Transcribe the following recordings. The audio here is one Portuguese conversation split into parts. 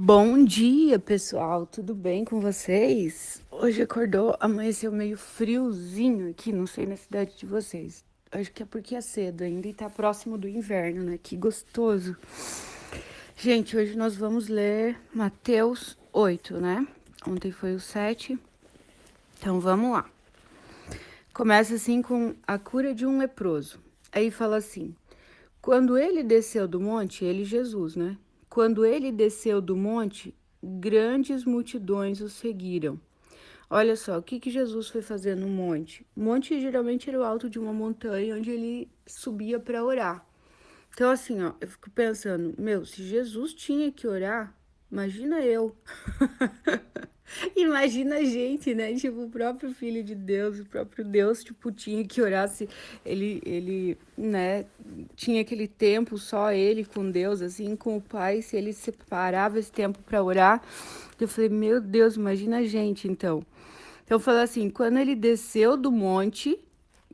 Bom dia, pessoal. Tudo bem com vocês? Hoje amanheceu meio friozinho aqui, não sei na cidade de vocês. Acho que é porque é cedo ainda e tá próximo do inverno, né? Que gostoso. Gente, hoje nós vamos ler Mateus 8, né? Ontem foi o 7. Então vamos lá. Começa assim com a cura de um leproso. Aí fala assim: quando ele desceu do monte, ele, Jesus, né? Quando ele desceu do monte, grandes multidões o seguiram. Olha só, o que Jesus foi fazer no monte? O monte geralmente era o alto de uma montanha onde ele subia para orar. Então, assim, ó, eu fico pensando, meu, se Jesus tinha que orar, imagina eu. Imagina a gente, né? Tipo, o próprio Filho de Deus, o próprio Deus, tipo, tinha que orar se né, tinha aquele tempo só ele com Deus, assim, com o Pai, se ele separava esse tempo para orar. Eu falei, meu Deus, imagina a gente, então. Então, fala assim, quando ele desceu do monte,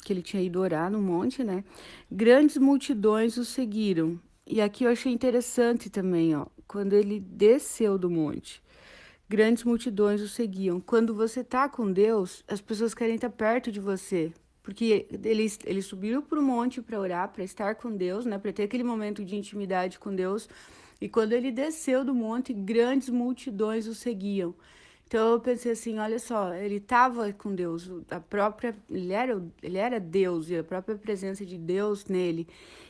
que ele tinha ido orar no monte, né? Grandes multidões o seguiram. E aqui eu achei interessante também, ó, quando ele desceu do monte. Grandes multidões o seguiam. Quando você tá com Deus, as pessoas querem estar perto de você. Porque eles subiram para o monte para orar, para estar com Deus, né? Para ter aquele momento de intimidade com Deus. E quando ele desceu do monte, grandes multidões o seguiam. Então eu pensei assim, olha só, ele estava com Deus, ele era Deus e a própria presença de Deus nele.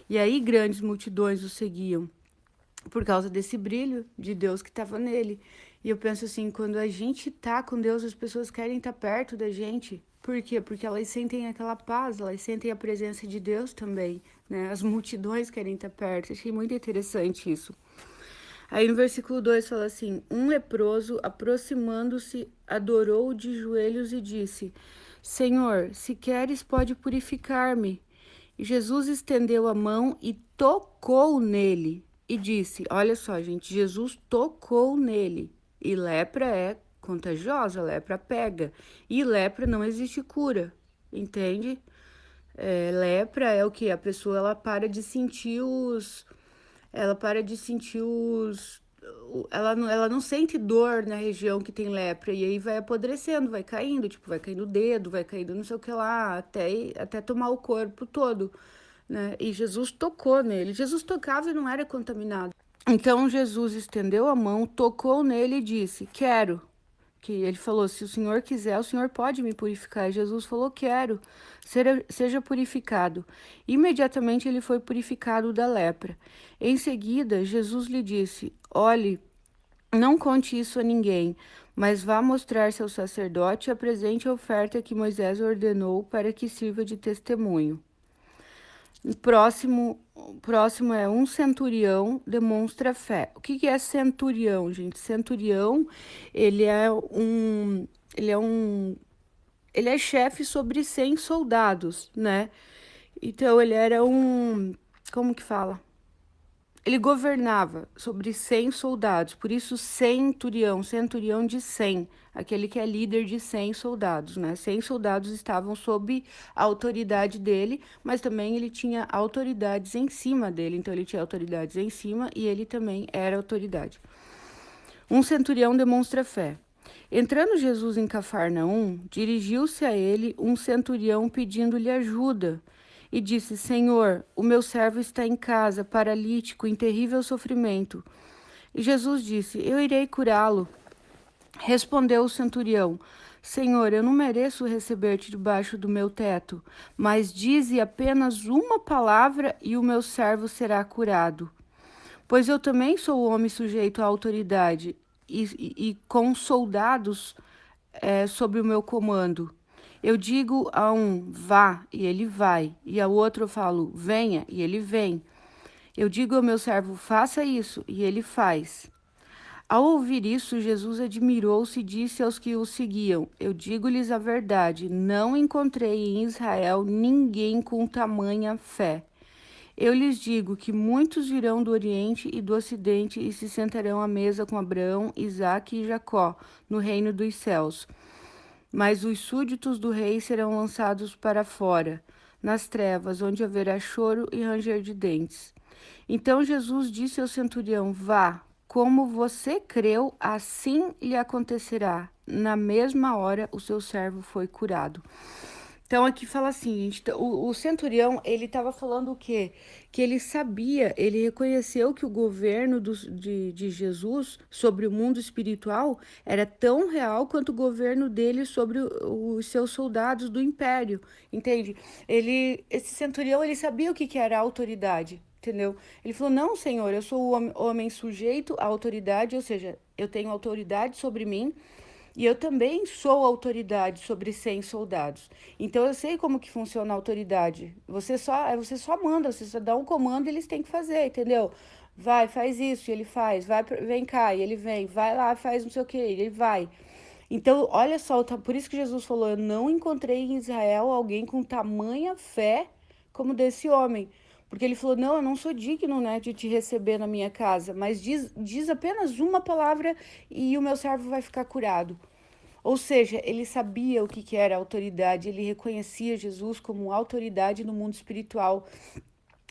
E aí grandes multidões o seguiam por causa desse brilho de Deus que estava nele. E eu penso assim, quando a gente tá com Deus, as pessoas querem estar perto da gente. Por quê? Porque elas sentem aquela paz, elas sentem a presença de Deus também, né? As multidões querem estar perto. Achei muito interessante isso. Aí no versículo 2 fala assim: um leproso, aproximando-se, adorou de joelhos e disse: Senhor, se queres, pode purificar-me. E Jesus estendeu a mão e tocou nele e disse: Olha só, gente, Jesus tocou nele. E lepra é contagiosa, lepra pega. E lepra não existe cura, entende? Lepra é o que? A pessoa ela para de sentir os. Ela não sente dor na região que tem lepra, e aí vai apodrecendo, vai caindo, tipo, vai caindo o dedo, vai caindo não sei o que lá, até tomar o corpo todo, né? E Jesus tocou nele. Jesus tocava e não era contaminado. Então Jesus estendeu a mão, tocou nele e disse: Quero. Que ele falou: Se o Senhor quiser, o Senhor pode me purificar. E Jesus falou: Quero, seja purificado. Imediatamente ele foi purificado da lepra. Em seguida, Jesus lhe disse: Olhe, não conte isso a ninguém, mas vá mostrar-se ao sacerdote e apresente a oferta que Moisés ordenou para que sirva de testemunho. O próximo é um centurião demonstra fé. O que é centurião, gente? Centurião, ele é um, ele é um, ele é chefe sobre 100 soldados, né? Então ele era como que fala? Ele governava sobre 100 soldados, por isso centurião, centurião de 100, aquele que é líder de 100 soldados, né? 100 soldados estavam sob a autoridade dele, mas também ele tinha autoridades em cima dele, então ele tinha autoridades em cima e ele também era autoridade. Um centurião demonstra fé. Entrando Jesus em Cafarnaum, dirigiu-se a ele um centurião pedindo-lhe ajuda e disse: Senhor, o meu servo está em casa, paralítico, em terrível sofrimento. E Jesus disse: Eu irei curá-lo. Respondeu o centurião: Senhor, eu não mereço receber-te debaixo do meu teto, mas dize apenas uma palavra e o meu servo será curado. Pois eu também sou homem sujeito à autoridade e com soldados sob o meu comando. Eu digo a um, vá, e ele vai, e ao outro eu falo, venha, e ele vem. Eu digo ao meu servo, faça isso, e ele faz. Ao ouvir isso, Jesus admirou-se e disse aos que o seguiam: Eu digo-lhes a verdade, não encontrei em Israel ninguém com tamanha fé. Eu lhes digo que muitos virão do Oriente e do Ocidente e se sentarão à mesa com Abraão, Isaque e Jacó, no reino dos céus. Mas os súditos do rei serão lançados para fora, nas trevas, onde haverá choro e ranger de dentes. Então Jesus disse ao centurião: Vá, como você creu, assim lhe acontecerá. Na mesma hora, o seu servo foi curado. Então aqui fala assim, gente, o centurião, ele estava falando o quê? Que ele sabia, ele reconheceu que o governo de Jesus sobre o mundo espiritual era tão real quanto o governo dele sobre os seus soldados do império, entende? Esse centurião, ele sabia o que que era a autoridade. Entendeu? Ele falou: Não, senhor, eu sou o homem sujeito à autoridade, ou seja, eu tenho autoridade sobre mim e eu também sou autoridade sobre 100 soldados. Então eu sei como que funciona a autoridade. Você só manda, você só dá um comando e eles têm que fazer, entendeu? Vai, faz isso, e ele faz. Vai, vem cá, e ele vem. Vai lá, faz não sei o que, e ele vai. Então, olha só, por isso que Jesus falou: Eu não encontrei em Israel alguém com tamanha fé como desse homem. Porque ele falou: Não, eu não sou digno, né, de te receber na minha casa, mas diz apenas uma palavra e o meu servo vai ficar curado. Ou seja, ele sabia o que que era autoridade, ele reconhecia Jesus como autoridade no mundo espiritual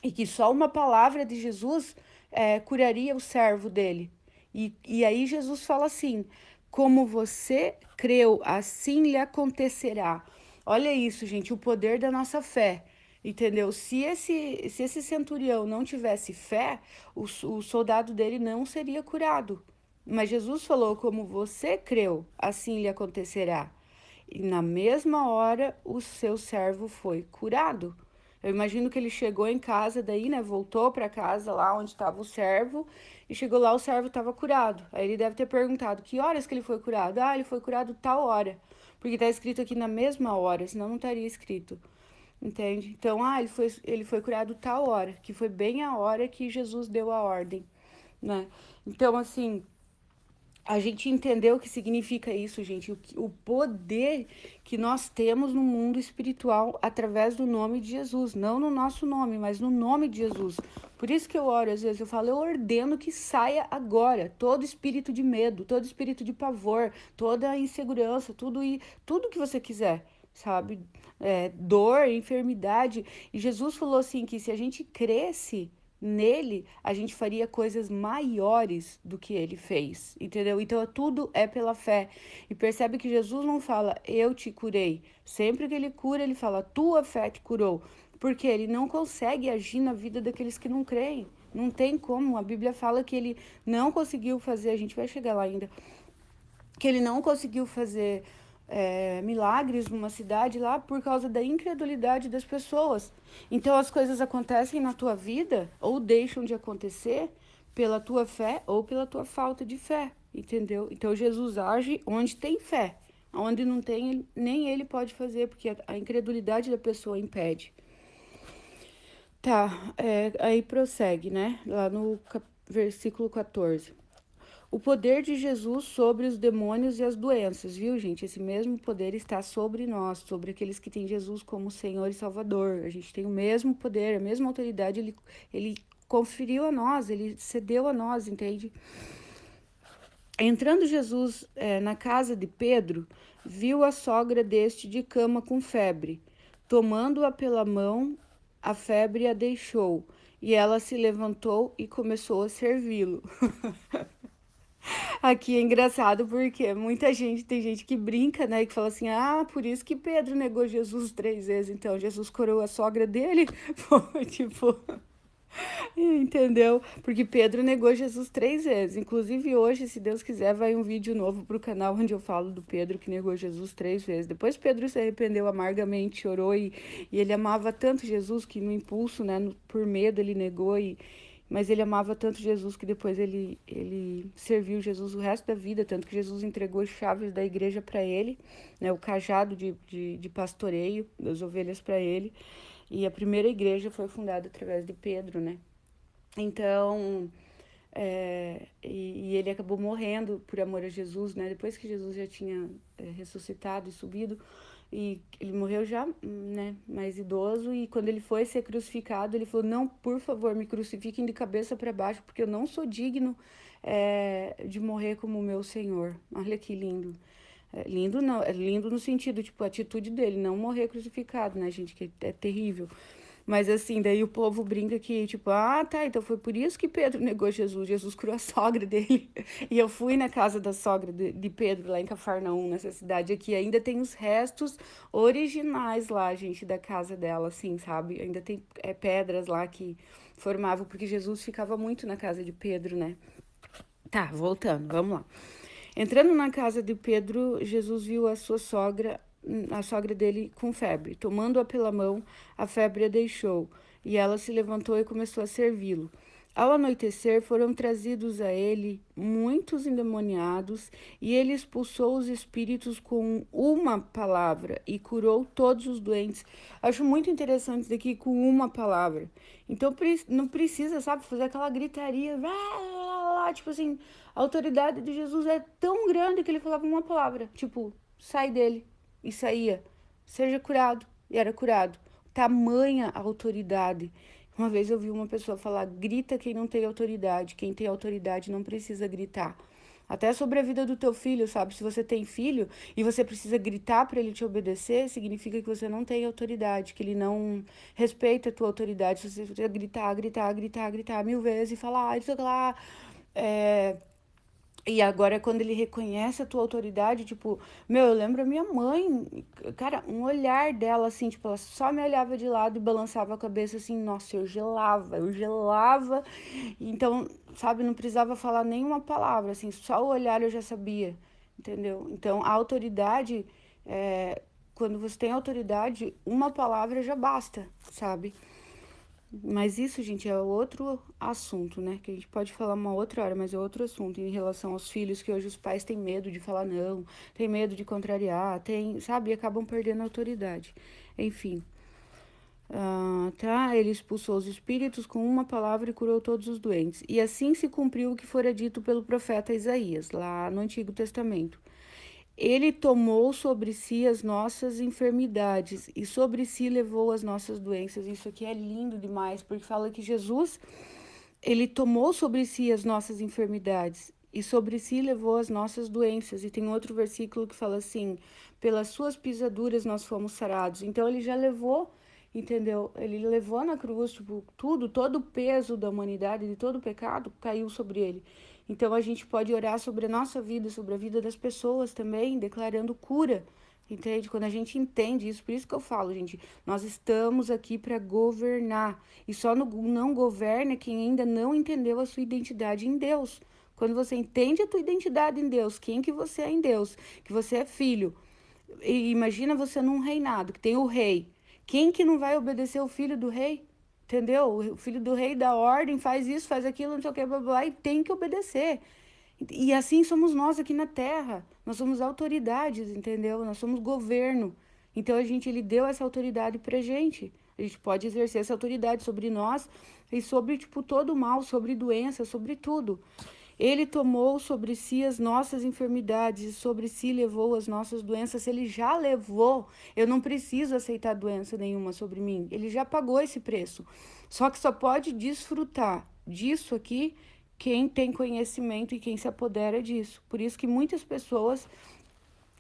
e que só uma palavra de Jesus curaria o servo dele. E aí Jesus fala assim: como você creu, assim lhe acontecerá. Olha isso, gente, o poder da nossa fé. Entendeu? Se esse centurião não tivesse fé, o soldado dele não seria curado. Mas Jesus falou: como você creu, assim lhe acontecerá. E na mesma hora o seu servo foi curado. Eu imagino que ele chegou em casa, daí, né? Voltou para casa lá onde estava o servo, e chegou lá, o servo estava curado. Aí ele deve ter perguntado: que horas que ele foi curado? Ah, ele foi curado tal hora. Porque está escrito aqui na mesma hora, senão não estaria escrito. Entende? Então, ele foi curado tal hora, que foi bem a hora que Jesus deu a ordem, né? Então, assim, a gente entendeu o que significa isso, gente, o poder que nós temos no mundo espiritual através do nome de Jesus, não no nosso nome, mas no nome de Jesus. Por isso que eu oro, às vezes eu falo: eu ordeno que saia agora todo espírito de medo, todo espírito de pavor, toda insegurança, tudo que você quiser, sabe? Dor, enfermidade. E Jesus falou assim que se a gente cresce nele, a gente faria coisas maiores do que ele fez, entendeu? Então tudo é pela fé. E percebe que Jesus não fala: eu te curei. Sempre que ele cura, ele fala: tua fé te curou. Porque ele não consegue agir na vida daqueles que não creem. Não tem como. A Bíblia fala que ele não conseguiu fazer, a gente vai chegar lá ainda, que ele não conseguiu fazer milagres numa cidade lá por causa da incredulidade das pessoas. Então as coisas acontecem na tua vida ou deixam de acontecer pela tua fé ou pela tua falta de fé, entendeu? Então Jesus age onde tem fé, onde não tem, nem ele pode fazer, porque a incredulidade da pessoa impede. Tá, aí prossegue, né? Lá no versículo 14. O poder de Jesus sobre os demônios e as doenças, viu, gente? Esse mesmo poder está sobre nós, sobre aqueles que têm Jesus como Senhor e Salvador. A gente tem o mesmo poder, a mesma autoridade, ele conferiu a nós, ele cedeu a nós, entende? Entrando Jesus na casa de Pedro, viu a sogra deste de cama com febre. Tomando-a pela mão, a febre a deixou, e ela se levantou e começou a servi-lo. Aqui é engraçado porque tem gente que brinca, né? Que fala assim: ah, por isso que Pedro negou Jesus 3 vezes. Então, Jesus curou a sogra dele. Pô, tipo, entendeu? Porque Pedro negou Jesus 3 vezes. Inclusive, hoje, se Deus quiser, vai um vídeo novo pro canal onde eu falo do Pedro que negou Jesus 3 vezes. Depois, Pedro se arrependeu amargamente, chorou e ele amava tanto Jesus que no impulso, né? Por medo, ele negou mas ele amava tanto Jesus que depois ele serviu Jesus o resto da vida, tanto que Jesus entregou as chaves da igreja para ele, né, o cajado de pastoreio das ovelhas para ele. E a primeira igreja foi fundada através de Pedro, né? Então, e ele acabou morrendo por amor a Jesus, né? Depois que Jesus já tinha ressuscitado e subido, e ele morreu já, né, mais idoso, e quando ele foi ser crucificado, ele falou: não, por favor, me crucifiquem de cabeça para baixo, porque eu não sou digno de morrer como o meu Senhor. Olha que lindo. Lindo não, é lindo no sentido, tipo, a atitude dele, não morrer crucificado, né, gente, que é terrível. Mas assim, daí o povo brinca que, tipo, ah, tá, então foi por isso que Pedro negou Jesus. Jesus curou a sogra dele. E eu fui na casa da sogra de Pedro, lá em Cafarnaum, nessa cidade aqui. Ainda tem os restos originais lá, gente, da casa dela, assim, sabe? Ainda tem pedras lá que formavam, porque Jesus ficava muito na casa de Pedro, né? Tá, voltando, vamos lá. Entrando na casa de Pedro, Jesus viu a sogra dele com febre. Tomando-a pela mão, a febre a deixou, e ela se levantou e começou a servi-lo. Ao anoitecer, foram trazidos a ele muitos endemoniados, e ele expulsou os espíritos com uma palavra e curou todos os doentes. Acho muito interessante isso daqui, com uma palavra. Então, não precisa, sabe, fazer aquela gritaria, tipo assim, a autoridade de Jesus é tão grande que ele falava uma palavra, tipo, sai dele, e saía. Seja curado, e era curado. Tamanha autoridade. Uma vez eu vi uma pessoa falar: grita quem não tem autoridade. Quem tem autoridade não precisa gritar. Até sobre a vida do teu filho, sabe? Se você tem filho e você precisa gritar para ele te obedecer, significa que você não tem autoridade, que ele não respeita a tua autoridade. Se você precisa gritar 1000 vezes e falar, isso lá. E agora, quando ele reconhece a tua autoridade, tipo, meu, eu lembro a minha mãe, cara, um olhar dela, assim, tipo, ela só me olhava de lado e balançava a cabeça, assim, nossa, eu gelava. Então, sabe, não precisava falar nenhuma palavra, assim, só o olhar eu já sabia, entendeu? Então, a autoridade, quando você tem autoridade, uma palavra já basta, sabe? Mas isso, gente, é outro assunto, né? Que a gente pode falar uma outra hora, mas é outro assunto em relação aos filhos, que hoje os pais têm medo de falar não, têm medo de contrariar, sabe? E acabam perdendo a autoridade. Enfim, tá? Ele expulsou os espíritos com uma palavra e curou todos os doentes. E assim se cumpriu o que fora dito pelo profeta Isaías, lá no Antigo Testamento. Ele tomou sobre si as nossas enfermidades e sobre si levou as nossas doenças. Isso aqui é lindo demais, porque fala que Jesus, ele tomou sobre si as nossas enfermidades e sobre si levou as nossas doenças. E tem outro versículo que fala assim: pelas suas pisaduras nós fomos sarados. Então ele já levou, entendeu? Ele levou na cruz, tipo, tudo, todo o peso da humanidade, de todo o pecado, caiu sobre ele. Então a gente pode orar sobre a nossa vida, sobre a vida das pessoas também, declarando cura. Entende? Quando a gente entende isso, por isso que eu falo, gente, nós estamos aqui para governar. E só não governa quem ainda não entendeu a sua identidade em Deus. Quando você entende a tua identidade em Deus, quem que você é em Deus, que você é filho. E imagina você num reinado, que tem o rei. Quem que não vai obedecer o filho do rei? Entendeu? O filho do rei dá ordem, faz isso, faz aquilo, não sei o que, blá, blá, e tem que obedecer. E assim somos nós aqui na Terra. Nós somos autoridades, entendeu? Nós somos governo. Então ele deu essa autoridade pra gente. A gente pode exercer essa autoridade sobre nós e sobre, tipo, todo o mal, sobre doença, sobre tudo. Ele tomou sobre si as nossas enfermidades e sobre si levou as nossas doenças. Se ele já levou, eu não preciso aceitar doença nenhuma sobre mim. Ele já pagou esse preço. Só que só pode desfrutar disso aqui quem tem conhecimento e quem se apodera disso. Por isso que muitas pessoas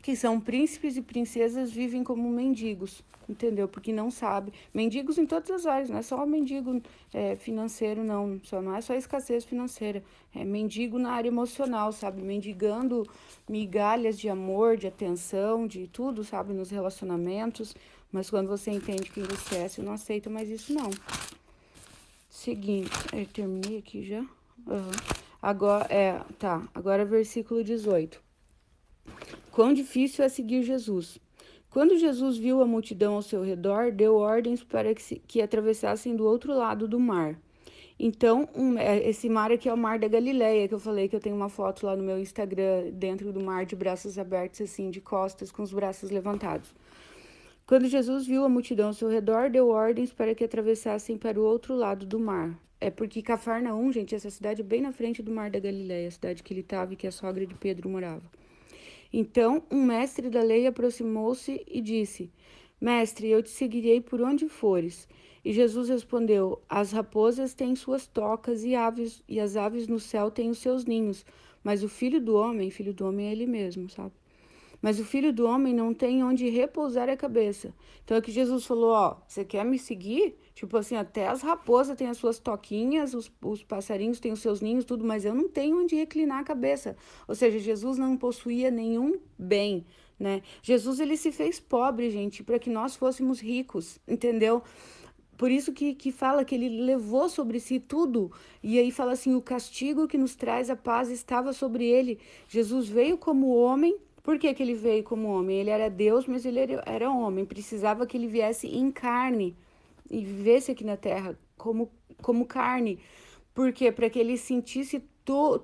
que são príncipes e princesas vivem como mendigos, entendeu? Porque não sabe. Mendigos em todas as áreas, não é só mendigo financeiro, não. Não é só escassez financeira. É mendigo na área emocional, sabe? Mendigando migalhas de amor, de atenção, de tudo, sabe? Nos relacionamentos. Mas quando você entende quem você é, você não aceita mais isso, não. Seguinte, eu terminei aqui já? Uhum. Agora versículo 18. Quão difícil é seguir Jesus. Quando Jesus viu a multidão ao seu redor, deu ordens para que atravessassem do outro lado do mar. Então, esse mar aqui é o mar da Galileia, que eu falei que eu tenho uma foto lá no meu Instagram, dentro do mar, de braços abertos, assim, de costas, com os braços levantados. Quando Jesus viu a multidão ao seu redor, deu ordens para que atravessassem para o outro lado do mar. É porque Cafarnaum, gente, essa cidade é bem na frente do mar da Galileia, a cidade que ele estava e que a sogra de Pedro morava. Então, um mestre da lei aproximou-se e disse: Mestre, eu te seguirei por onde fores. E Jesus respondeu: As raposas têm suas tocas e as aves no céu têm os seus ninhos, mas filho do homem é ele mesmo, sabe? mas o Filho do Homem não tem onde repousar a cabeça. Então é que Jesus falou, ó, você quer me seguir? Tipo assim, até as raposas têm as suas toquinhas, os passarinhos têm os seus ninhos, tudo, mas eu não tenho onde reclinar a cabeça. Ou seja, Jesus não possuía nenhum bem, né? Jesus, ele se fez pobre, gente, para que nós fôssemos ricos, entendeu? Por isso que fala que ele levou sobre si tudo. E aí fala assim: o castigo que nos traz a paz estava sobre ele. Jesus veio como homem. Por que, que ele veio como homem? Ele era Deus, mas ele era homem. Precisava que ele viesse em carne e vivesse aqui na terra como carne. Por quê? Para que ele sentisse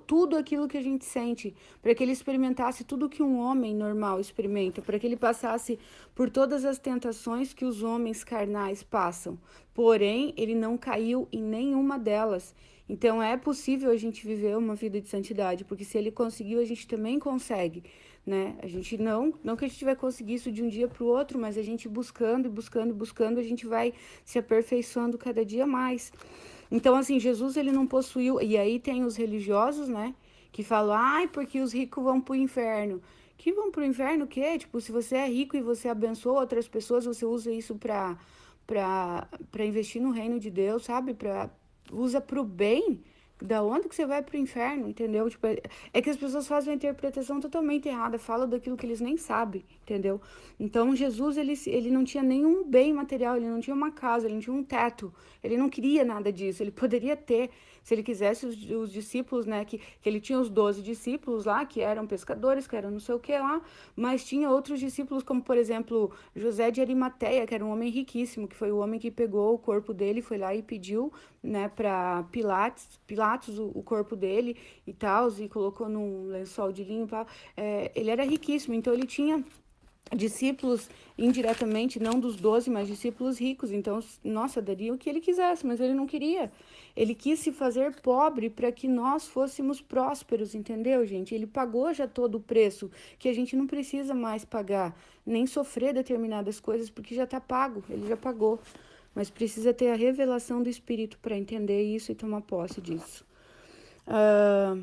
tudo aquilo que a gente sente, para que ele experimentasse tudo que um homem normal experimenta, para que ele passasse por todas as tentações que os homens carnais passam. Porém, ele não caiu em nenhuma delas. Então é possível a gente viver uma vida de santidade, porque se ele conseguiu, a gente também consegue, né? A gente não que a gente vai conseguir isso de um dia para o outro, mas a gente buscando e buscando, buscando, a gente vai se aperfeiçoando cada dia mais. Então, assim, Jesus, ele não possuiu. E aí tem os religiosos, né? Que falam, ai, porque os ricos vão pro inferno. Que vão pro inferno o quê? Tipo, se você é rico e você abençoa outras pessoas, você usa isso pra investir no reino de Deus, sabe? Usa pro bem. Da onde que você vai pro inferno, entendeu? Tipo, é que as pessoas fazem uma interpretação totalmente errada, falam daquilo que eles nem sabem, entendeu? Então, Jesus, ele não tinha nenhum bem material, ele não tinha uma casa, ele não tinha um teto, ele não queria nada disso, ele poderia ter, se ele quisesse, os discípulos, né, que ele tinha os 12 discípulos lá, que eram pescadores, que eram não sei o que lá, mas tinha outros discípulos, como, por exemplo, José de Arimateia, que era um homem riquíssimo, que foi o homem que pegou o corpo dele, foi lá e pediu, né, para Pilatos o corpo dele e tal, e colocou num lençol de linho. Ele era riquíssimo, então ele tinha discípulos indiretamente, não dos 12, mas discípulos ricos. Então, nossa, daria o que ele quisesse, mas ele não queria. Ele quis se fazer pobre para que nós fôssemos prósperos, entendeu, gente? Ele pagou já todo o preço, que a gente não precisa mais pagar, nem sofrer determinadas coisas, porque já está pago, ele já pagou. Mas precisa ter a revelação do Espírito para entender isso e tomar posse disso. Ah,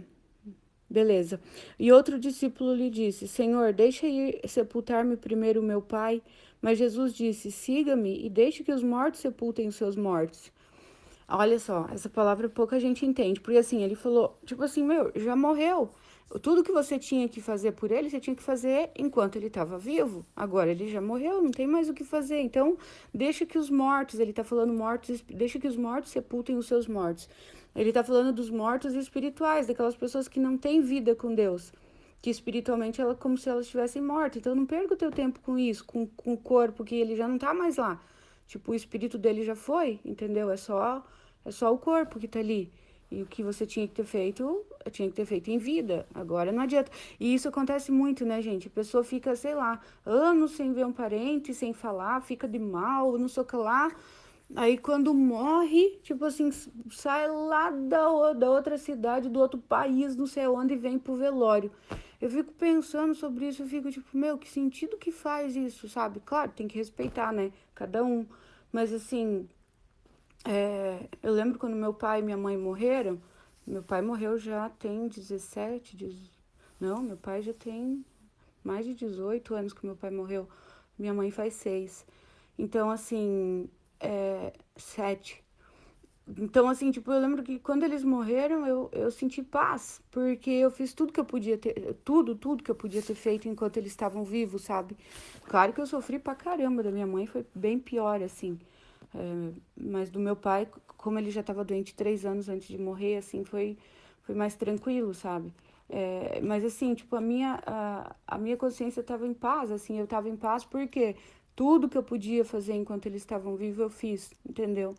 beleza. E outro discípulo lhe disse: Senhor, deixa ir sepultar-me primeiro o meu pai. Mas Jesus disse: Siga-me e deixe que os mortos sepultem os seus mortos. Olha só, essa palavra pouca gente entende, porque assim, ele falou, tipo assim, meu, já morreu. Tudo que você tinha que fazer por ele, você tinha que fazer enquanto ele estava vivo. Agora ele já morreu, não tem mais o que fazer. Então, deixa que os mortos, ele tá falando mortos, deixa que os mortos sepultem os seus mortos. Ele tá falando dos mortos espirituais, daquelas pessoas que não têm vida com Deus, que espiritualmente ela como se elas estivessem mortas. Então, não perca o teu tempo com isso, com o corpo que ele já não tá mais lá. Tipo, o espírito dele já foi, entendeu? É só o corpo que tá ali. E o que você tinha que ter feito, tinha que ter feito em vida. Agora não adianta. E isso acontece muito, né, gente? A pessoa fica, sei lá, anos sem ver um parente, sem falar, fica de mal, não sei o que lá. Aí quando morre, tipo assim, sai lá da outra cidade, do outro país, não sei onde, e vem pro velório. Eu fico pensando sobre isso, eu fico tipo, meu, que sentido que faz isso, sabe? Claro, tem que respeitar, né? Cada um. Mas assim, eu lembro quando meu pai e minha mãe morreram. Meu pai morreu já tem 17, não, meu pai já tem mais de 18 anos que meu pai morreu. Minha mãe faz 6. Então, assim, 7. Então, assim, tipo, eu lembro que quando eles morreram, eu senti paz, porque eu fiz tudo que eu podia ter, tudo que eu podia ter feito enquanto eles estavam vivos, sabe? Claro que eu sofri pra caramba, da minha mãe foi bem pior, assim. Mas do meu pai, como ele já estava doente 3 anos antes de morrer, assim, foi mais tranquilo, sabe? Mas assim, tipo, a minha consciência estava em paz, assim, eu estava em paz porque tudo que eu podia fazer enquanto eles estavam vivos eu fiz, entendeu?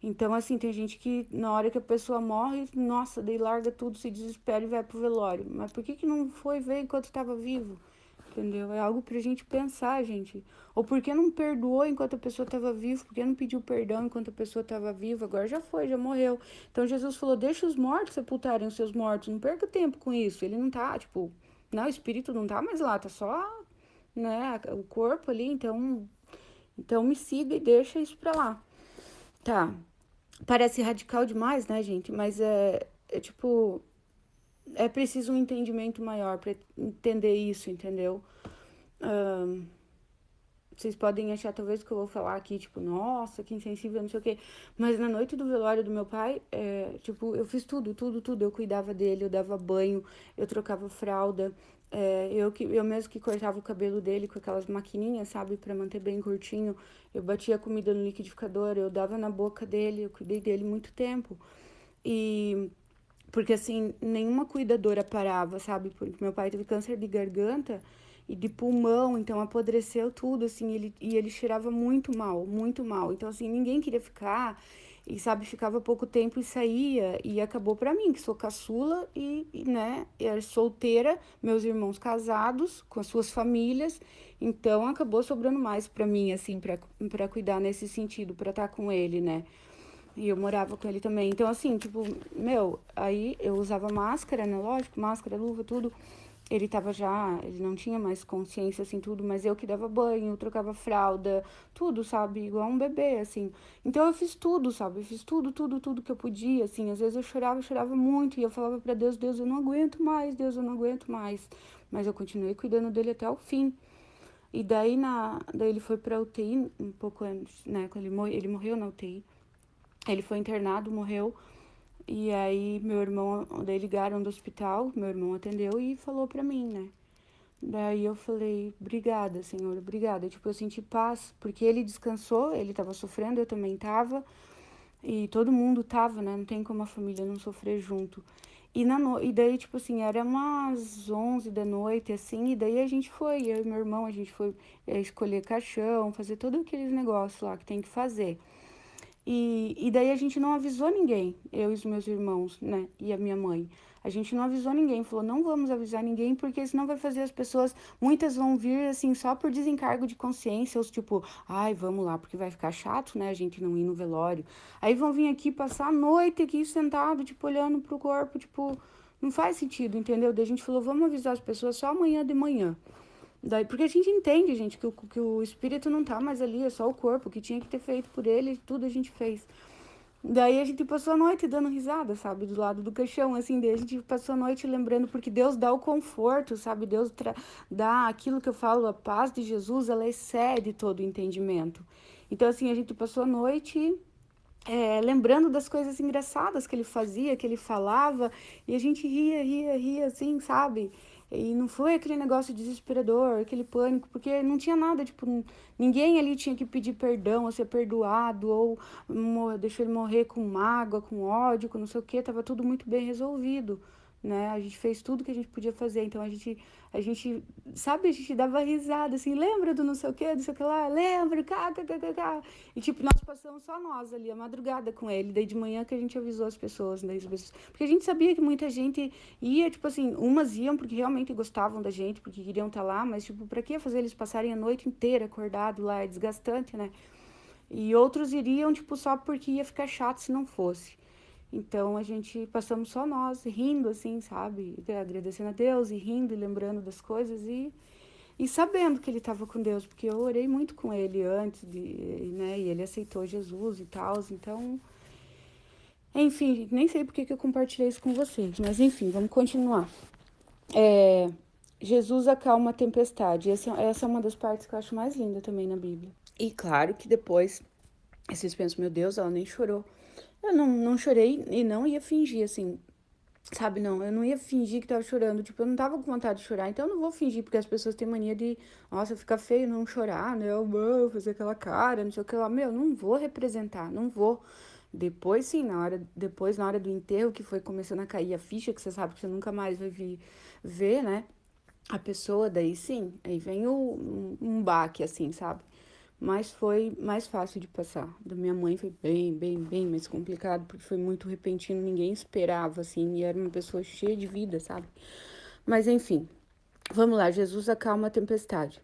Então, assim, tem gente que na hora que a pessoa morre, nossa, daí larga tudo, se desespera e vai pro velório. Mas por que que não foi ver enquanto estava vivo? Entendeu? É algo pra gente pensar, gente. Ou por que não perdoou enquanto a pessoa estava viva? Por que não pediu perdão enquanto a pessoa estava viva? Agora já foi, já morreu. Então Jesus falou: deixa os mortos sepultarem os seus mortos. Não perca tempo com isso. Ele não tá, tipo, não, o espírito não tá mais lá, tá só, né, o corpo ali. Então me siga e deixa isso pra lá. Tá. Parece radical demais, né, gente? Mas é tipo, é preciso um entendimento maior para entender isso, entendeu? Vocês podem achar talvez que eu vou falar aqui, tipo, nossa, que insensível, não sei o quê. Mas na noite do velório do meu pai, tipo, eu fiz tudo, tudo, tudo. Eu cuidava dele, eu dava banho, eu trocava fralda. Eu mesmo que cortava o cabelo dele com aquelas maquininhas, sabe, pra manter bem curtinho. Eu batia a comida no liquidificador, eu dava na boca dele, eu cuidei dele muito tempo. E porque assim, nenhuma cuidadora parava, sabe? Porque meu pai teve câncer de garganta e de pulmão, então apodreceu tudo, assim, ele cheirava muito mal, muito mal. Então, assim, ninguém queria ficar, e sabe, ficava pouco tempo e saía, e acabou pra mim, que sou caçula né, era solteira, meus irmãos casados, com as suas famílias, então acabou sobrando mais pra mim, assim, pra cuidar nesse sentido, pra estar com ele, né? E eu morava com ele também. Então, assim, tipo, meu, aí eu usava máscara, né? Lógico, máscara, luva, tudo. Ele tava já, ele não tinha mais consciência, assim, tudo, mas eu que dava banho, trocava fralda, tudo, sabe? Igual um bebê, assim. Então eu fiz tudo, sabe? Eu fiz tudo, tudo, tudo que eu podia, assim. Às vezes eu chorava muito, e eu falava pra Deus, Deus, eu não aguento mais, Deus, eu não aguento mais. Mas eu continuei cuidando dele até o fim. E daí ele foi pra UTI um pouco antes, né? Quando ele morreu na UTI. Ele foi internado, morreu. E aí meu irmão, daí ligaram do hospital, meu irmão atendeu e falou pra mim, né? Daí eu falei, obrigada, Senhor, obrigada. Tipo, eu senti paz, porque ele descansou, ele tava sofrendo, eu também tava. E todo mundo tava, né? Não tem como a família não sofrer junto. E daí, tipo assim, era umas 11 da noite, assim, e daí a gente foi, eu e meu irmão, a gente foi escolher caixão, fazer todos aqueles negócios lá que tem que fazer. E daí a gente não avisou ninguém, eu e os meus irmãos, né? E a minha mãe. A gente não avisou ninguém, falou, não vamos avisar ninguém, porque senão vai fazer as pessoas, muitas vão vir assim, só por desencargo de consciência, ou tipo, ai, vamos lá, porque vai ficar chato, né, a gente não ir no velório. Aí vão vir aqui passar a noite aqui sentado, tipo, olhando pro corpo, tipo, não faz sentido, entendeu? Daí a gente falou, vamos avisar as pessoas só amanhã de manhã. Daí, porque a gente entende, gente, que o espírito não tá mais ali, é só o corpo, que tinha que ter feito por ele, tudo a gente fez. Daí a gente passou a noite dando risada, sabe, do lado do caixão, assim, daí a gente passou a noite lembrando, porque Deus dá o conforto, sabe, dá aquilo que eu falo, a paz de Jesus, ela excede todo o entendimento. Então, assim, a gente passou a noite lembrando das coisas engraçadas que ele fazia, que ele falava, e a gente ria, ria, ria, assim, sabe? E não foi aquele negócio desesperador, aquele pânico, porque não tinha nada, tipo, ninguém ali tinha que pedir perdão ou ser perdoado, ou deixou ele morrer com mágoa, com ódio, com não sei o quê, tava tudo muito bem resolvido, né? A gente fez tudo que a gente podia fazer, então a gente, sabe, a gente dava risada, assim, lembra do não sei o que lá, lembra, kkkkk. E, tipo, nós passamos só nós ali, a madrugada com ele, daí de manhã que a gente avisou as pessoas, né, porque a gente sabia que muita gente ia, tipo assim, umas iam porque realmente gostavam da gente, porque queriam estar lá, mas, tipo, pra que fazer eles passarem a noite inteira acordado lá, é desgastante, né? E outros iriam, tipo, só porque ia ficar chato se não fosse. Então a gente passamos só nós, rindo assim, sabe? Agradecendo a Deus e rindo e lembrando das coisas e sabendo que ele estava com Deus, porque eu orei muito com ele antes né? E ele aceitou Jesus e tal. Então, enfim, nem sei porque que eu compartilhei isso com vocês, mas enfim, vamos continuar. É, Jesus acalma a tempestade. Essa é uma das partes que eu acho mais linda também na Bíblia. E claro que depois vocês pensam, meu Deus, ela nem chorou. Eu não chorei e não ia fingir, assim, sabe? Não, eu não ia fingir que tava chorando. Tipo, eu não tava com vontade de chorar, então eu não vou fingir, porque as pessoas têm mania de, nossa, fica feio não chorar, né? Eu vou fazer aquela cara, não sei o que lá. Meu, não vou representar, não vou. Depois, sim, depois, na hora do enterro, que foi começando a cair a ficha, que você sabe que você nunca mais vai ver, né? A pessoa, daí sim, aí vem um baque, assim, sabe? Mas foi mais fácil de passar. Da minha mãe foi bem, bem, bem mais complicado, porque foi muito repentino, ninguém esperava, assim, e era uma pessoa cheia de vida, sabe? Mas enfim, vamos lá, Jesus acalma a tempestade.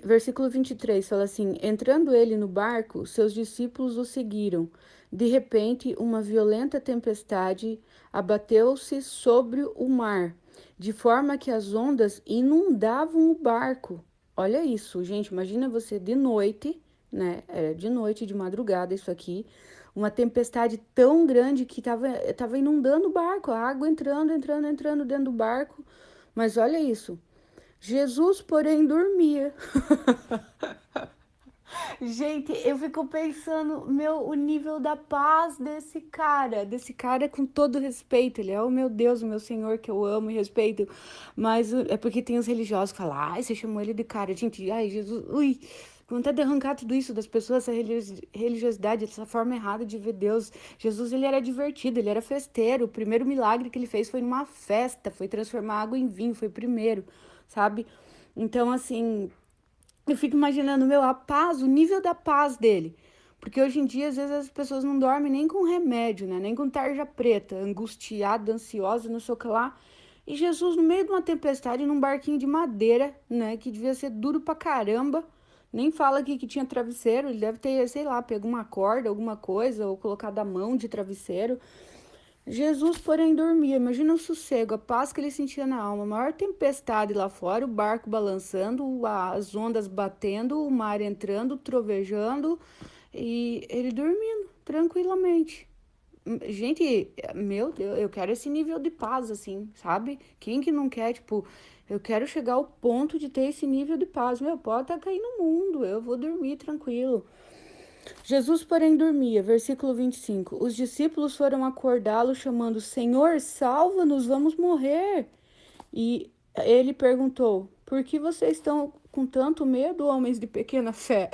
Versículo 23 fala assim: entrando ele no barco, seus discípulos o seguiram. De repente, uma violenta tempestade abateu-se sobre o mar, de forma que as ondas inundavam o barco. Olha isso, gente. Imagina você de noite, né? É, de noite, de madrugada, isso aqui. Uma tempestade tão grande que tava inundando o barco, a água entrando, entrando, entrando dentro do barco. Mas olha isso. Jesus, porém, dormia. Gente, eu fico pensando, o nível da paz desse cara com todo respeito, ele é o meu Deus, o meu Senhor, que eu amo e respeito, mas é porque tem os religiosos que falam, ai, você chamou ele de cara, gente, ai, Jesus, ui, vontade de arrancar tudo isso das pessoas, essa religiosidade, essa forma errada de ver Deus. Jesus, ele era divertido, ele era festeiro, o primeiro milagre que ele fez foi numa festa, foi transformar água em vinho, foi o primeiro, sabe? Então, assim, eu fico imaginando, a paz, o nível da paz dele. Porque hoje em dia, às vezes, as pessoas não dormem nem com remédio, né? Nem com tarja preta, angustiada, ansiosa, não sei o que lá. E Jesus, no meio de uma tempestade, num barquinho de madeira, né? Que devia ser duro pra caramba. Nem fala aqui que tinha travesseiro. Ele deve ter, sei lá, pego uma corda, alguma coisa, ou colocado a mão de travesseiro. Jesus, porém, dormia. Imagina o sossego, a paz que ele sentia na alma. A maior tempestade lá fora, o barco balançando, as ondas batendo, o mar entrando, trovejando e ele dormindo tranquilamente. Gente, meu Deus, eu quero esse nível de paz, assim, sabe? Quem que não quer, tipo, eu quero chegar ao ponto de ter esse nível de paz. Pode estar caindo no mundo, eu vou dormir tranquilo. Jesus, porém, dormia. Versículo 25. Os discípulos foram acordá-lo, chamando: Senhor, salva-nos, vamos morrer. E ele perguntou: Por que vocês estão com tanto medo, homens de pequena fé?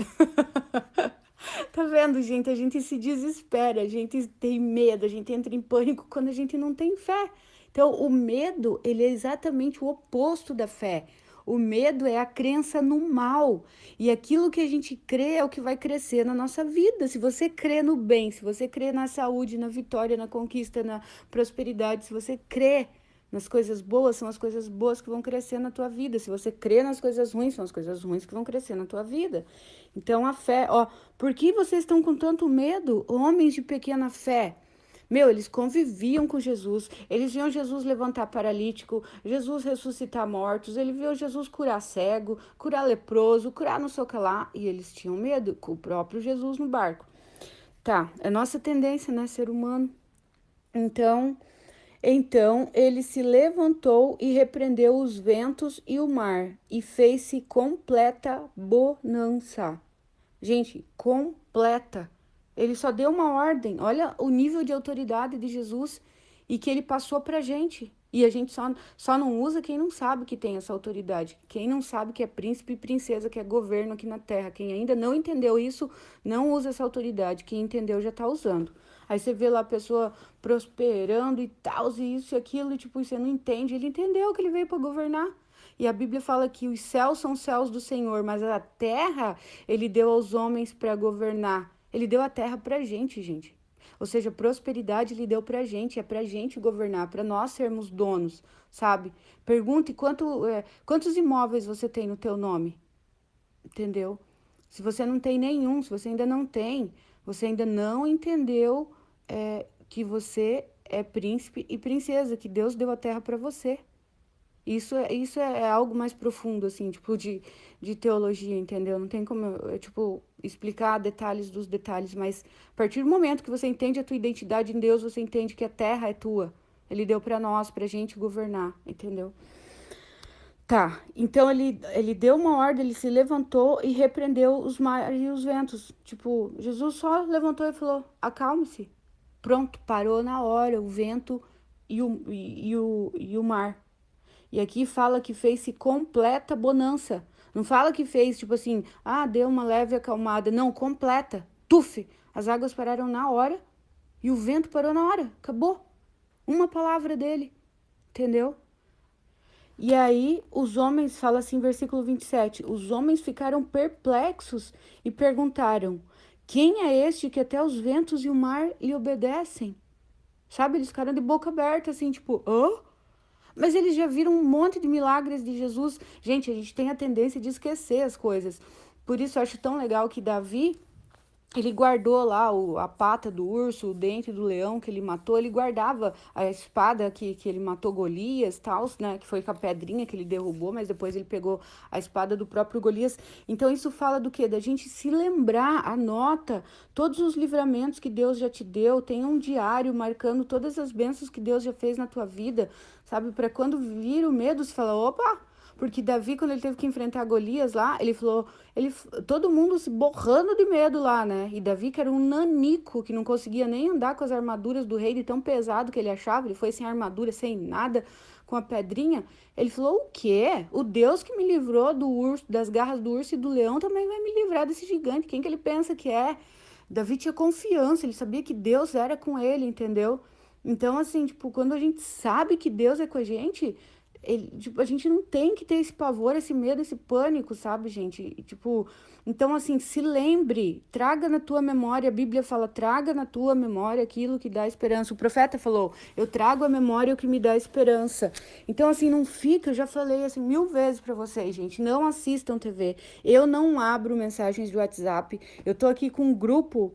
Tá vendo, gente? A gente se desespera, a gente tem medo, a gente entra em pânico quando a gente não tem fé. Então, o medo, ele é exatamente o oposto da fé. O medo é a crença no mal. E aquilo que a gente crê é o que vai crescer na nossa vida. Se você crê no bem, se você crê na saúde, na vitória, na conquista, na prosperidade, se você crê nas coisas boas, são as coisas boas que vão crescer na tua vida. Se você crê nas coisas ruins, são as coisas ruins que vão crescer na tua vida. Então a fé, ó, por que vocês estão com tanto medo, homens de pequena fé? Eles conviviam com Jesus, eles viam Jesus levantar paralítico, Jesus ressuscitar mortos, ele viu Jesus curar cego, curar leproso, curar não sei o que lá, e eles tinham medo com o próprio Jesus no barco. Tá, é nossa tendência, né, ser humano. Então, então ele se levantou e repreendeu os ventos e o mar, e fez-se completa bonança. Gente, completa. Ele só deu uma ordem. Olha o nível de autoridade de Jesus e que ele passou pra gente. E a gente só não usa quem não sabe que tem essa autoridade. Quem não sabe que é príncipe e princesa, que é governo aqui na terra. Quem ainda não entendeu isso, não usa essa autoridade. Quem entendeu já tá usando. Aí você vê lá a pessoa prosperando e tal, e isso e aquilo, e tipo, você não entende. Ele entendeu que ele veio para governar. E a Bíblia fala que os céus são céus do Senhor, mas a terra ele deu aos homens para governar. Ele deu a terra pra gente, gente. Ou seja, prosperidade ele deu pra gente, é pra gente governar, pra nós sermos donos, sabe? Pergunte quantos imóveis você tem no teu nome, entendeu? Se você não tem nenhum, se você ainda não tem, você ainda não entendeu que você é príncipe e princesa, que Deus deu a terra para você. Isso é algo mais profundo, assim, tipo, de teologia, entendeu? Não tem como, tipo, explicar detalhes dos detalhes, mas a partir do momento que você entende a tua identidade em Deus, você entende que a terra é tua. Ele deu para nós, pra gente governar, entendeu? Tá, então ele deu uma ordem, ele se levantou e repreendeu os mares e os ventos. Tipo, Jesus só levantou e falou: acalme-se. Pronto, parou na hora o vento e o mar. E aqui fala que fez-se completa bonança. Não fala que fez, tipo assim, deu uma leve acalmada. Não, completa. Tuf! As águas pararam na hora e o vento parou na hora. Acabou. Uma palavra dele. Entendeu? E aí, os homens, fala assim, versículo 27, os homens ficaram perplexos e perguntaram: Quem é este que até os ventos e o mar lhe obedecem? Sabe, eles ficaram de boca aberta, assim, tipo, hã? Mas eles já viram um monte de milagres de Jesus. Gente, a gente tem a tendência de esquecer as coisas. Por isso eu acho tão legal que Davi, ele guardou lá a pata do urso, o dente do leão que ele matou, ele guardava a espada que ele matou Golias, tal, né, que foi com a pedrinha que ele derrubou, mas depois ele pegou a espada do próprio Golias. Então isso fala do quê? Da gente se lembrar, anota todos os livramentos que Deus já te deu, tem um diário marcando todas as bênçãos que Deus já fez na tua vida, sabe? Para quando vir o medo, você fala, opa, Porque Davi, quando ele teve que enfrentar Golias lá, ele falou, todo mundo se borrando de medo lá, né? E Davi, que era um nanico, que não conseguia nem andar com as armaduras do rei, de tão pesado que ele achava, ele foi sem armadura, sem nada, com a pedrinha. Ele falou, o quê? O Deus que me livrou do urso, das garras do urso e do leão também vai me livrar desse gigante. Quem que ele pensa que é? Davi tinha confiança, ele sabia que Deus era com ele, entendeu? Então, assim, tipo, quando a gente sabe que Deus é com a gente, tipo, a gente não tem que ter esse pavor, esse medo, esse pânico, sabe, gente? E, tipo, então, assim, se lembre, traga na tua memória, a Bíblia fala, traga na tua memória aquilo que dá esperança. O profeta falou, eu trago a memória o que me dá esperança. Então, assim, não fica, eu já falei assim 1000 vezes pra vocês, gente, não assistam TV. Eu não abro mensagens de WhatsApp. Eu tô aqui com um grupo,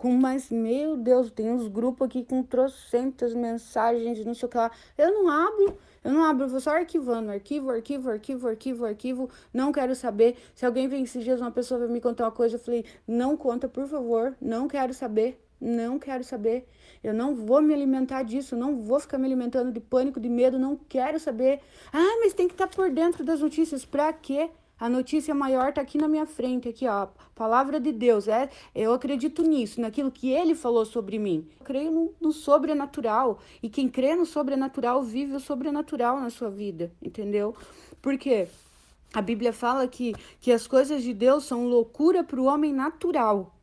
meu Deus, tem uns grupos aqui com trocentas mensagens, não sei o que lá. Eu não abro, eu vou só arquivando, arquivo, não quero saber. Se alguém vem esses dias, uma pessoa vai me contar uma coisa, eu falei, não conta, por favor, não quero saber, não quero saber. Eu não vou me alimentar disso, não vou ficar me alimentando de pânico, de medo, não quero saber. Ah, mas tem que estar por dentro das notícias, pra quê? A notícia maior tá aqui na minha frente, aqui, ó, palavra de Deus, eu acredito nisso, naquilo que ele falou sobre mim. Eu creio no sobrenatural, e quem crê no sobrenatural vive o sobrenatural na sua vida, entendeu? Por quê? A Bíblia fala que as coisas de Deus são loucura para o homem natural.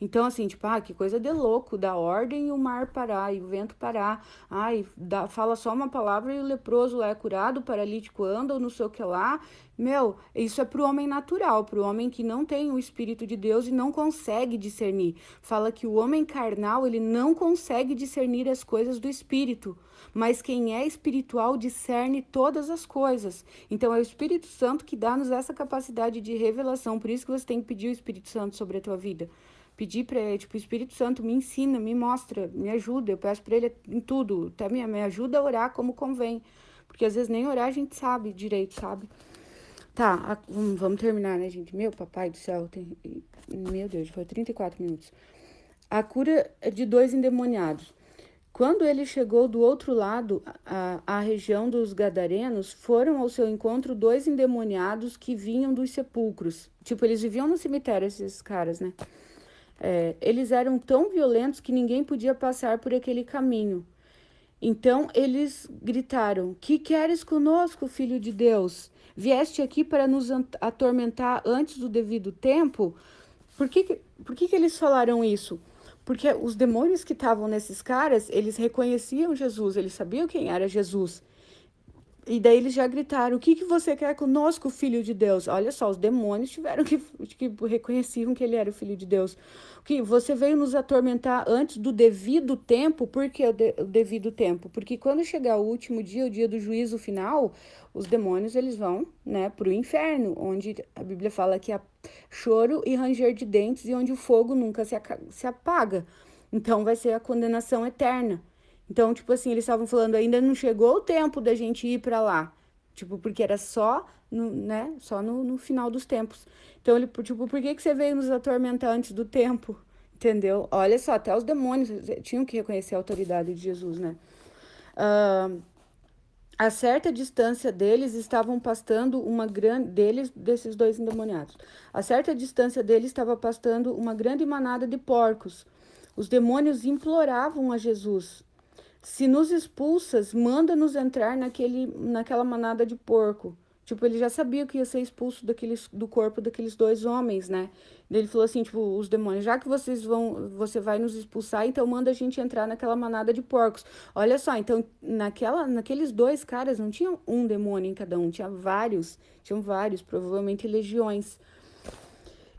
Então, assim, tipo, que coisa de louco, dá ordem e o mar parar, e o vento parar. Ai, fala só uma palavra e o leproso lá é curado, o paralítico anda, ou não sei o que lá. Meu, isso é pro homem natural, pro homem que não tem o Espírito de Deus e não consegue discernir. Fala que o homem carnal, ele não consegue discernir as coisas do Espírito. Mas quem é espiritual discerne todas as coisas. Então, é o Espírito Santo que dá-nos essa capacidade de revelação. Por isso que você tem que pedir o Espírito Santo sobre a tua vida. Pedir para ele, tipo, o Espírito Santo me ensina, me mostra, me ajuda. Eu peço para ele em tudo, até me ajuda a orar como convém. Porque às vezes nem orar a gente sabe direito, sabe? Tá, vamos terminar, né, gente? Meu papai do céu, meu Deus, foi 34 minutos. A cura de 2 endemoniados. Quando ele chegou do outro lado, a região dos Gadarenos, foram ao seu encontro 2 endemoniados que vinham dos sepulcros. Tipo, eles viviam no cemitério, esses caras, né? Eles eram tão violentos que ninguém podia passar por aquele caminho. Então eles gritaram: Que queres conosco, filho de Deus? Vieste aqui para nos atormentar antes do devido tempo? Por que eles falaram isso? Porque os demônios que estavam nesses caras, eles reconheciam Jesus, eles sabiam quem era Jesus. E daí eles já gritaram: O que você quer conosco, filho de Deus? Olha só, os demônios tiveram que reconheciam que ele era o filho de Deus. Que você veio nos atormentar antes do devido tempo. Por que o devido tempo? Porque quando chegar o último dia, o dia do juízo final, os demônios eles vão, né, para o inferno, onde a Bíblia fala que há choro e ranger de dentes e onde o fogo nunca se apaga. Então vai ser a condenação eterna. Então, tipo assim, eles estavam falando, ainda não chegou o tempo da gente ir para lá. Tipo, porque era só no final dos tempos. Então, ele, tipo, por que você veio nos atormentar antes do tempo? Entendeu? Olha só, até os demônios tinham que reconhecer a autoridade de Jesus, né? A certa distância deles estavam pastando desses 2 endemoniados. A certa distância deles estava pastando uma grande manada de porcos. Os demônios imploravam a Jesus: Se nos expulsas, manda-nos entrar naquela manada de porco. Tipo, ele já sabia que ia ser expulso do corpo daqueles 2 homens, né? Ele falou assim, tipo, os demônios, já que você vai nos expulsar, então manda a gente entrar naquela manada de porcos. Olha só, então, naqueles 2 caras, não tinha um demônio em cada um, tinham vários, provavelmente legiões.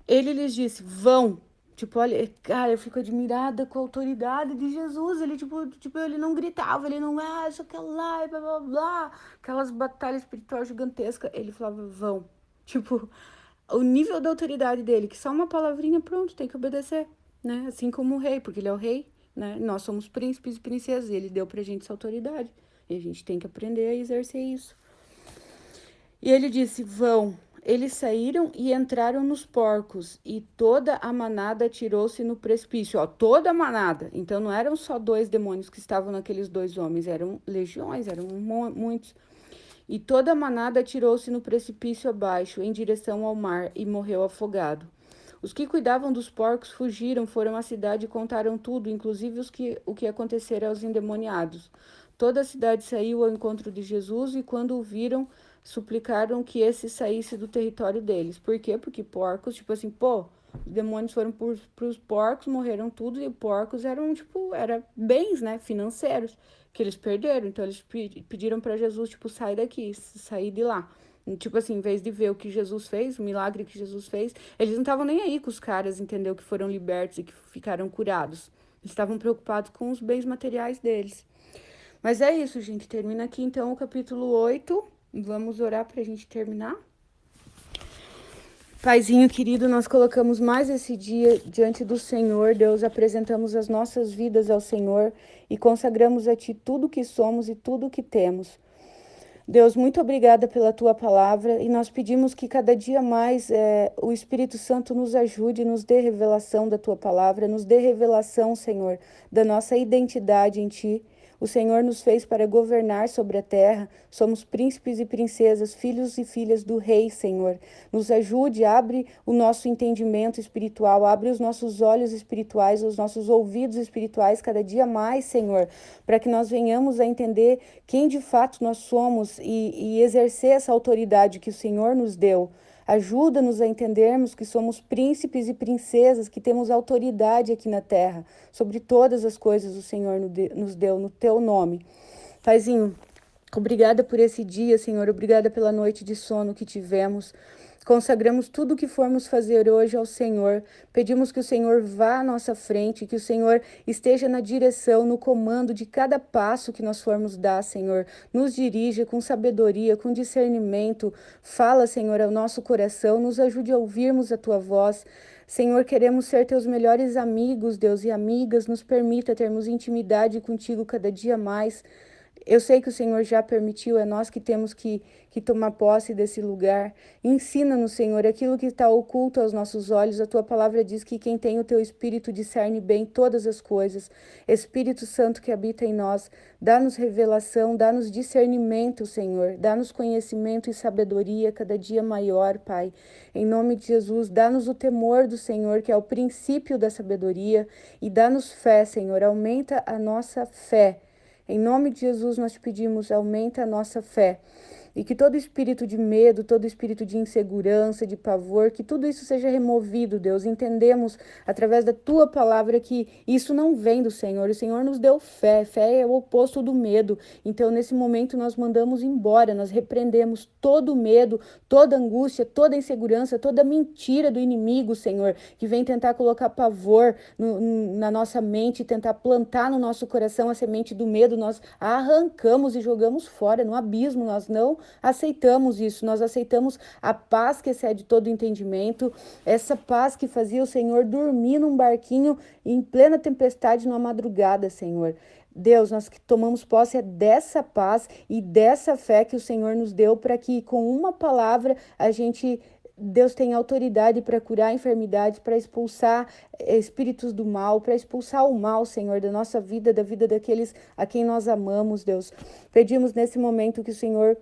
Ele lhes disse: Vão. Tipo, olha, cara, eu fico admirada com a autoridade de Jesus. Ele, tipo, ele não gritava, ele não, isso aqui lá, e blá, blá, blá. Aquelas batalhas espirituais gigantescas. Ele falava: Vão. Tipo, o nível da autoridade dele, que só uma palavrinha, pronto, tem que obedecer, né? Assim como o rei, porque ele é o rei, né? Nós somos príncipes e princesas, e ele deu pra gente essa autoridade. E a gente tem que aprender a exercer isso. E ele disse: Vão. Eles saíram e entraram nos porcos, e toda a manada atirou-se no precipício. Ó, toda a manada. Então não eram só 2 demônios que estavam naqueles 2 homens, eram legiões, eram muitos. E toda a manada atirou-se no precipício abaixo, em direção ao mar, e morreu afogado. Os que cuidavam dos porcos fugiram, foram à cidade e contaram tudo, inclusive o que acontecera aos endemoniados. Toda a cidade saiu ao encontro de Jesus e, quando o viram, suplicaram que esse saísse do território deles. Por quê? Porque porcos, tipo assim, pô, os demônios foram pros porcos, morreram tudo, e porcos eram, tipo, era bens, né, financeiros, que eles perderam. Então eles pediram para Jesus, tipo, sai daqui, sair de lá. Tipo assim, em vez de ver o que Jesus fez, o milagre que Jesus fez, eles não estavam nem aí com os caras, entendeu? Que foram libertos e que ficaram curados. Eles estavam preocupados com os bens materiais deles. Mas é isso, gente. Termina aqui então o capítulo 8. Vamos orar para a gente terminar. Paizinho querido, nós colocamos mais esse dia diante do Senhor, Deus, apresentamos as nossas vidas ao Senhor e consagramos a Ti tudo que somos e tudo que temos. Deus, muito obrigada pela Tua palavra e nós pedimos que cada dia mais o Espírito Santo nos ajude, nos dê revelação da Tua palavra, nos dê revelação, Senhor, da nossa identidade em Ti. O Senhor nos fez para governar sobre a terra. Somos príncipes e princesas, filhos e filhas do Rei, Senhor. Nos ajude, abre o nosso entendimento espiritual, abre os nossos olhos espirituais, os nossos ouvidos espirituais cada dia mais, Senhor, para que nós venhamos a entender quem de fato nós somos e exercer essa autoridade que o Senhor nos deu. Ajuda-nos a entendermos que somos príncipes e princesas, que temos autoridade aqui na terra. Sobre todas as coisas o Senhor nos deu no teu nome. Paizinho, obrigada por esse dia, Senhor. Obrigada pela noite de sono que tivemos. Consagramos tudo o que formos fazer hoje ao Senhor. Pedimos que o Senhor vá à nossa frente, que o Senhor esteja na direção, no comando de cada passo que nós formos dar, Senhor. Nos dirija com sabedoria, com discernimento. Fala, Senhor, ao nosso coração. Nos ajude a ouvirmos a Tua voz. Senhor, queremos ser Teus melhores amigos, Deus, e amigas. Nos permita termos intimidade contigo cada dia mais. Eu sei que o Senhor já permitiu, é nós que temos que tomar posse desse lugar. Ensina-nos, Senhor, aquilo que está oculto aos nossos olhos. A Tua palavra diz que quem tem o Teu Espírito discerne bem todas as coisas. Espírito Santo que habita em nós, dá-nos revelação, dá-nos discernimento, Senhor. Dá-nos conhecimento e sabedoria cada dia maior, Pai. Em nome de Jesus, dá-nos o temor do Senhor, que é o princípio da sabedoria, e dá-nos fé, Senhor. Aumenta a nossa fé. Em nome de Jesus nós te pedimos, aumenta a nossa fé. E que todo espírito de medo, todo espírito de insegurança, de pavor, que tudo isso seja removido, Deus. Entendemos através da Tua palavra que isso não vem do Senhor. O Senhor nos deu fé. Fé é o oposto do medo. Então, nesse momento, nós mandamos embora, nós repreendemos todo medo, toda angústia, toda insegurança, toda mentira do inimigo, Senhor, que vem tentar colocar pavor na nossa mente, tentar plantar no nosso coração a semente do medo. Nós arrancamos e jogamos fora no abismo. Nós não aceitamos isso, nós aceitamos a paz que excede todo entendimento, essa paz que fazia o Senhor dormir num barquinho em plena tempestade numa madrugada, Senhor. Deus, nós que tomamos posse dessa paz e dessa fé que o Senhor nos deu para que com uma palavra Deus tem autoridade para curar enfermidades, para expulsar espíritos do mal, para expulsar o mal, Senhor, da nossa vida, da vida daqueles a quem nós amamos, Deus. Pedimos nesse momento que o Senhor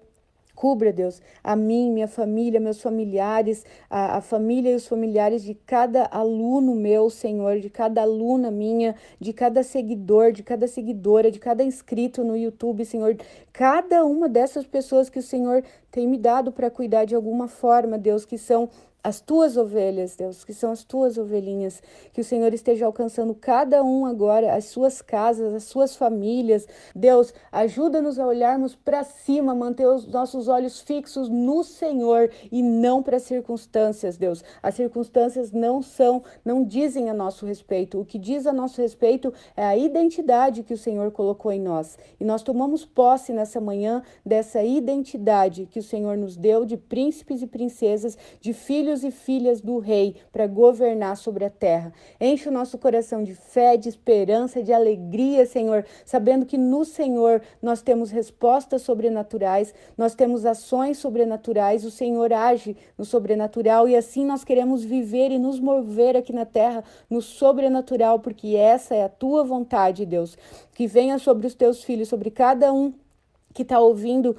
cubra, Deus, a mim, minha família, meus familiares, a família e os familiares de cada aluno meu, Senhor, de cada aluna minha, de cada seguidor, de cada seguidora, de cada inscrito no YouTube, Senhor. Cada uma dessas pessoas que o Senhor tem me dado para cuidar de alguma forma, Deus, que são as Tuas ovelhas, Deus, que são as Tuas ovelhinhas, que o Senhor esteja alcançando cada um agora, as suas casas, as suas famílias. Deus, ajuda-nos a olharmos para cima, manter os nossos olhos fixos no Senhor e não para as circunstâncias, Deus. As circunstâncias não dizem a nosso respeito. O que diz a nosso respeito é a identidade que o Senhor colocou em nós. E nós tomamos posse nessa manhã dessa identidade que o Senhor nos deu de príncipes e princesas, de filhos e filhas do Rei para governar sobre a terra. Enche o nosso coração de fé, de esperança, de alegria, Senhor, sabendo que no Senhor nós temos respostas sobrenaturais, nós temos ações sobrenaturais, o Senhor age no sobrenatural e assim nós queremos viver e nos mover aqui na terra no sobrenatural, porque essa é a Tua vontade, Deus. Que venha sobre os Teus filhos, sobre cada um que está ouvindo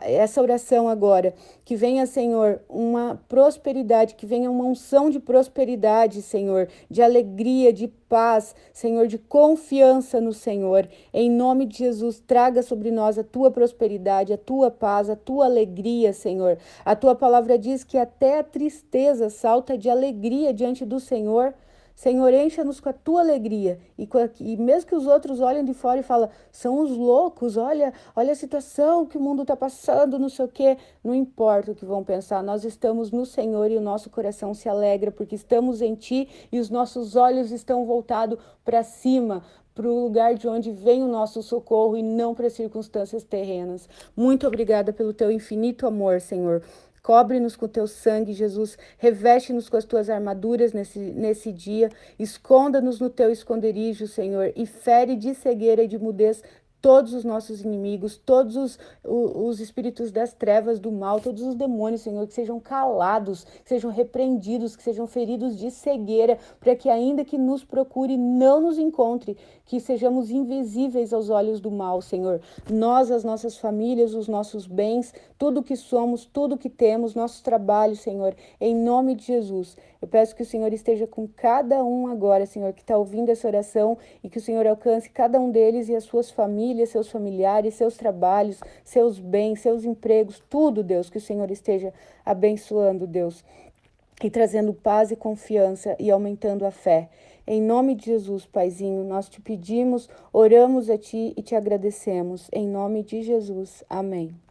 essa oração agora, que venha, Senhor, uma prosperidade, que venha uma unção de prosperidade, Senhor, de alegria, de paz, Senhor, de confiança no Senhor. Em nome de Jesus, traga sobre nós a tua prosperidade, a tua paz, a tua alegria, Senhor. A tua palavra diz que até a tristeza salta de alegria diante do Senhor. Senhor, encha-nos com a tua alegria. E mesmo que os outros olhem de fora e falem, são os loucos, olha a situação que o mundo está passando, não sei o quê. Não importa o que vão pensar, nós estamos no Senhor e o nosso coração se alegra, porque estamos em Ti e os nossos olhos estão voltados para cima, para o lugar de onde vem o nosso socorro e não para circunstâncias terrenas. Muito obrigada pelo Teu infinito amor, Senhor. Cobre-nos com teu sangue, Jesus. Reveste-nos com as tuas armaduras nesse dia. Esconda-nos no teu esconderijo, Senhor. E fere de cegueira e de mudez todos os nossos inimigos, todos os espíritos das trevas, do mal, todos os demônios, Senhor, que sejam calados, que sejam repreendidos, que sejam feridos de cegueira, para que ainda que nos procure, não nos encontre, que sejamos invisíveis aos olhos do mal, Senhor. Nós, as nossas famílias, os nossos bens, tudo que somos, tudo que temos, nossos trabalhos, Senhor, em nome de Jesus. Eu peço que o Senhor esteja com cada um agora, Senhor, que está ouvindo essa oração e que o Senhor alcance cada um deles e as suas famílias, seus familiares, seus trabalhos, seus bens, seus empregos, tudo, Deus, que o Senhor esteja abençoando, Deus, e trazendo paz e confiança e aumentando a fé. Em nome de Jesus, Paizinho, nós te pedimos, oramos a Ti e te agradecemos. Em nome de Jesus. Amém.